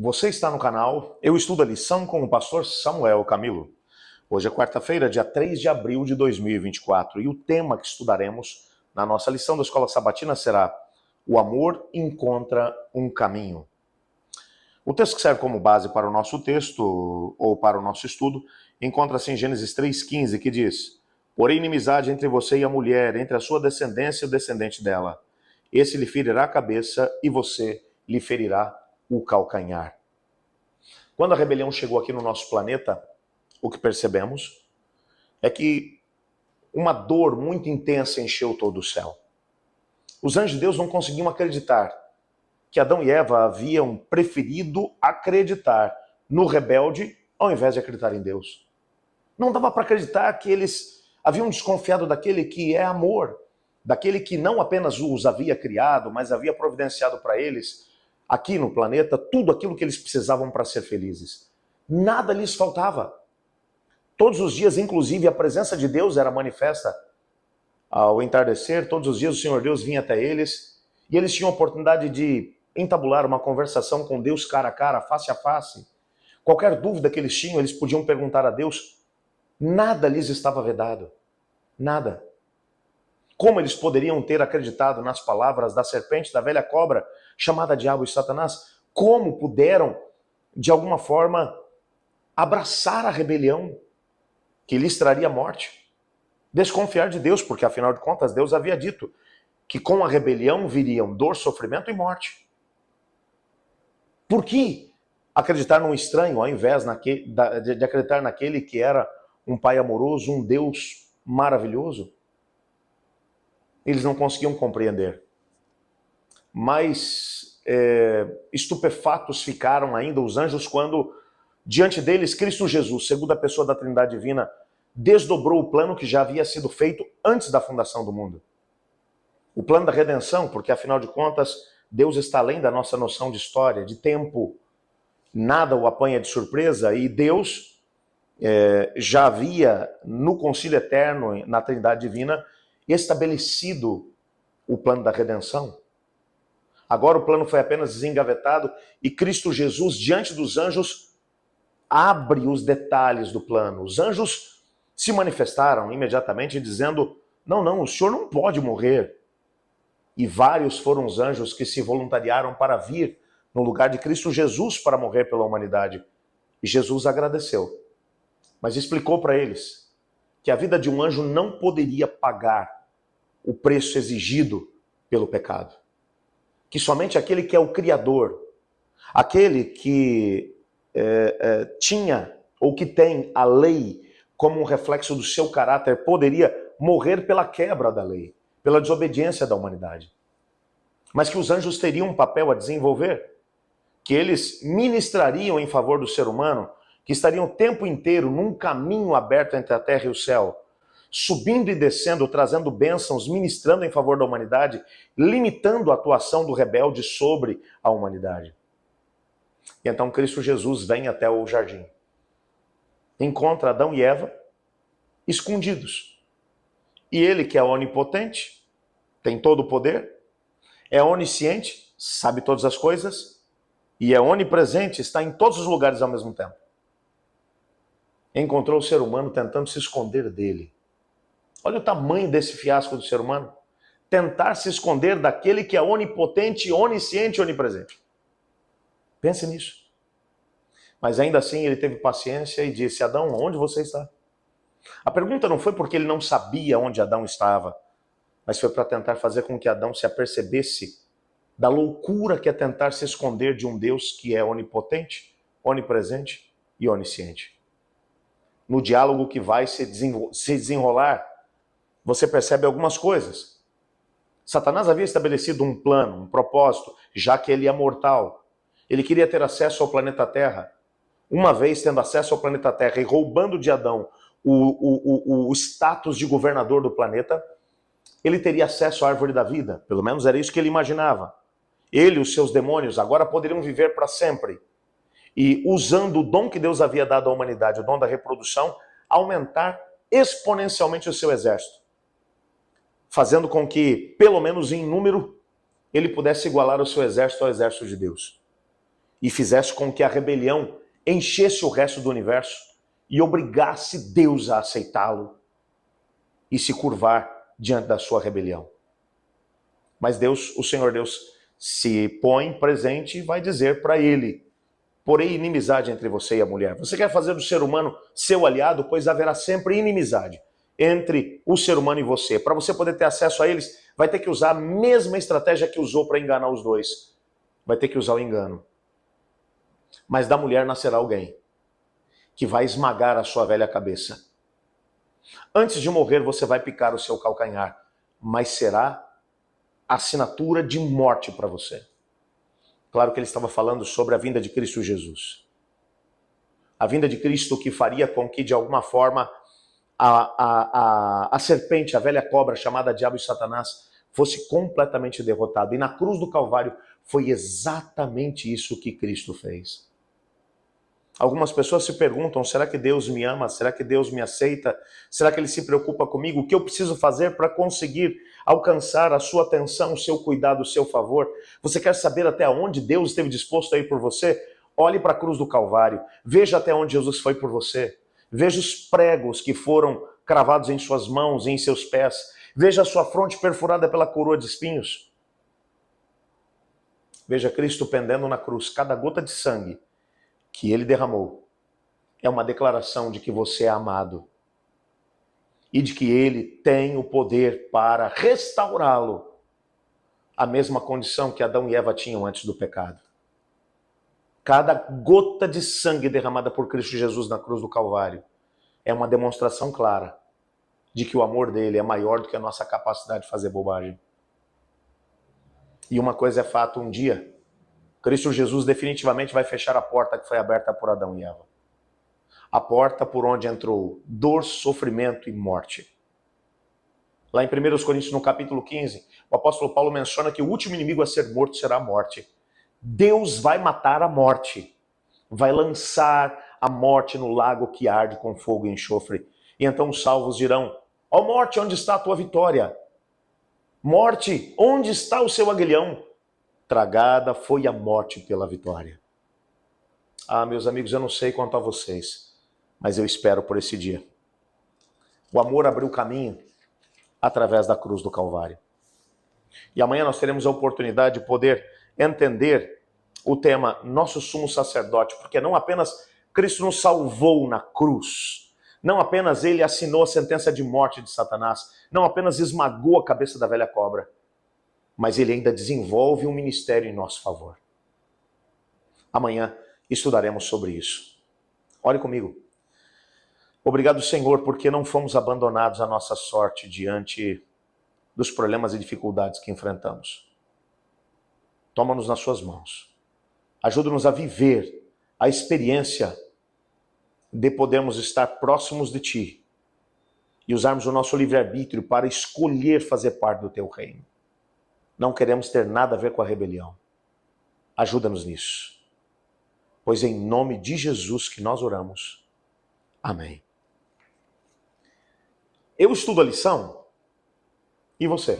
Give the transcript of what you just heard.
Você está no canal Eu Estudo a Lição com o pastor Samuel Camilo. Hoje é quarta-feira, dia 3 de abril de 2024, e o tema que estudaremos na nossa lição da Escola Sabatina será O amor encontra um caminho. O texto que serve como base para o nosso texto, ou para o nosso estudo, encontra-se em Gênesis 3,15, que diz: Porém, inimizade entre você e a mulher, entre a sua descendência e o descendente dela. Esse lhe ferirá a cabeça e você lhe ferirá o calcanhar. Quando a rebelião chegou aqui no nosso planeta, o que percebemos é que uma dor muito intensa encheu todo o céu. Os anjos de Deus não conseguiam acreditar que Adão e Eva haviam preferido acreditar no rebelde ao invés de acreditar em Deus. Não dava para acreditar que eles haviam desconfiado daquele que é amor, daquele que não apenas os havia criado, mas havia providenciado para eles aqui no planeta tudo aquilo que eles precisavam para ser felizes. Nada lhes faltava. Todos os dias, inclusive, a presença de Deus era manifesta. Ao entardecer, todos os dias o Senhor Deus vinha até eles e eles tinham a oportunidade de entabular uma conversação com Deus cara a cara, face a face. Qualquer dúvida que eles tinham, eles podiam perguntar a Deus. Nada lhes estava vedado. Nada. Como eles poderiam ter acreditado nas palavras da serpente, da velha cobra, chamada Diabo e Satanás? Como puderam, de alguma forma, abraçar a rebelião que lhes traria morte? Desconfiar de Deus, porque afinal de contas Deus havia dito que com a rebelião viriam dor, sofrimento e morte. Por que acreditar num estranho ao invés de acreditar naquele que era um pai amoroso, um Deus maravilhoso? Eles não conseguiam compreender. Mas estupefatos ficaram ainda os anjos quando, diante deles, Cristo Jesus, segunda pessoa da Trindade Divina, desdobrou o plano que já havia sido feito antes da fundação do mundo. O plano da redenção, porque afinal de contas, Deus está além da nossa noção de história, de tempo. Nada o apanha de surpresa, e Deus já havia, no concílio eterno, na Trindade Divina, estabelecido o plano da redenção. Agora o plano foi apenas desengavetado e Cristo Jesus, diante dos anjos, abre os detalhes do plano. Os anjos se manifestaram imediatamente dizendo: não, o senhor não pode morrer. E vários foram os anjos que se voluntariaram para vir no lugar de Cristo Jesus para morrer pela humanidade. E Jesus agradeceu, mas explicou para eles que a vida de um anjo não poderia pagar o preço exigido pelo pecado. Que somente aquele que é o Criador, aquele que tinha ou que tem a lei como um reflexo do seu caráter, poderia morrer pela quebra da lei, pela desobediência da humanidade. Mas que os anjos teriam um papel a desenvolver, que eles ministrariam em favor do ser humano, que estariam o tempo inteiro num caminho aberto entre a terra e o céu, subindo e descendo, trazendo bênçãos, ministrando em favor da humanidade, limitando a atuação do rebelde sobre a humanidade. E então Cristo Jesus vem até o jardim. Encontra Adão e Eva escondidos. E ele, que é onipotente, tem todo o poder, é onisciente, sabe todas as coisas, e é onipresente, está em todos os lugares ao mesmo tempo. Encontrou o ser humano tentando se esconder dele. Olha o tamanho desse fiasco do ser humano. Tentar se esconder daquele que é onipotente, onisciente e onipresente. Pense nisso. Mas ainda assim ele teve paciência e disse: Adão, onde você está? A pergunta não foi porque ele não sabia onde Adão estava, mas foi para tentar fazer com que Adão se apercebesse da loucura que é tentar se esconder de um Deus que é onipotente, onipresente e onisciente. No diálogo que vai se desenrolar, você percebe algumas coisas. Satanás havia estabelecido um plano, um propósito, já que ele é mortal. Ele queria ter acesso ao planeta Terra. Uma vez tendo acesso ao planeta Terra e roubando de Adão o status de governador do planeta, ele teria acesso à árvore da vida. Pelo menos era isso que ele imaginava. Ele e os seus demônios agora poderiam viver para sempre. E usando o dom que Deus havia dado à humanidade, o dom da reprodução, aumentar exponencialmente o seu exército, fazendo com que, pelo menos em número, ele pudesse igualar o seu exército ao exército de Deus. e fizesse com que a rebelião enchesse o resto do universo e obrigasse Deus a aceitá-lo e se curvar diante da sua rebelião. Mas Deus, o Senhor Deus, se põe presente e vai dizer para ele: porém inimizade entre você e a mulher. Você quer fazer do ser humano seu aliado, pois haverá sempre inimizade entre o ser humano e você. Para você poder ter acesso a eles, vai ter que usar a mesma estratégia que usou para enganar os dois. Vai ter que usar o engano. Mas da mulher nascerá alguém que vai esmagar a sua velha cabeça. Antes de morrer, você vai picar o seu calcanhar, mas será assinatura de morte para você. Claro que ele estava falando sobre a vinda de Cristo Jesus. A vinda de Cristo que faria com que, de alguma forma, a serpente, a velha cobra chamada Diabo e Satanás, fosse completamente derrotado. E na cruz do Calvário foi exatamente isso que Cristo fez. Algumas pessoas se perguntam: será que Deus me ama? Será que Deus me aceita? Será que Ele se preocupa comigo? O que eu preciso fazer para conseguir alcançar a sua atenção, o seu cuidado, o seu favor? Você quer saber até onde Deus esteve disposto a ir por você? Olhe para a cruz do Calvário. Veja até onde Jesus foi por você. Veja os pregos que foram cravados em suas mãos e em seus pés. Veja a sua fronte perfurada pela coroa de espinhos. Veja Cristo pendendo na cruz. Cada gota de sangue que ele derramou é uma declaração de que você é amado e de que ele tem o poder para restaurá-lo à mesma condição que Adão e Eva tinham antes do pecado. Cada gota de sangue derramada por Cristo Jesus na cruz do Calvário é uma demonstração clara de que o amor dele é maior do que a nossa capacidade de fazer bobagem. E uma coisa é fato: um dia Cristo Jesus definitivamente vai fechar a porta que foi aberta por Adão e Eva. A porta por onde entrou dor, sofrimento e morte. Lá em 1 Coríntios, no capítulo 15, o apóstolo Paulo menciona que o último inimigo a ser morto será a morte. Deus vai matar a morte. Vai lançar a morte no lago que arde com fogo e enxofre. E então os salvos dirão: ó morte, onde está a tua vitória? Morte, onde está o seu aguilhão? Tragada foi a morte pela vitória. Ah, meus amigos, eu não sei quanto a vocês, mas eu espero por esse dia. O amor abriu caminho através da cruz do Calvário. E amanhã nós teremos a oportunidade de poder entender o tema Nosso Sumo Sacerdote, porque não apenas Cristo nos salvou na cruz, não apenas ele assinou a sentença de morte de Satanás, não apenas esmagou a cabeça da velha cobra, mas ele ainda desenvolve um ministério em nosso favor. Amanhã estudaremos sobre isso. Ore comigo. Obrigado, Senhor, porque não fomos abandonados à nossa sorte diante dos problemas e dificuldades que enfrentamos. Toma-nos nas suas mãos. Ajuda-nos a viver a experiência de podermos estar próximos de Ti e usarmos o nosso livre-arbítrio para escolher fazer parte do Teu reino. Não queremos ter nada a ver com a rebelião. Ajuda-nos nisso. Pois é em nome de Jesus que nós oramos. Amém. Eu estudo a lição. E você?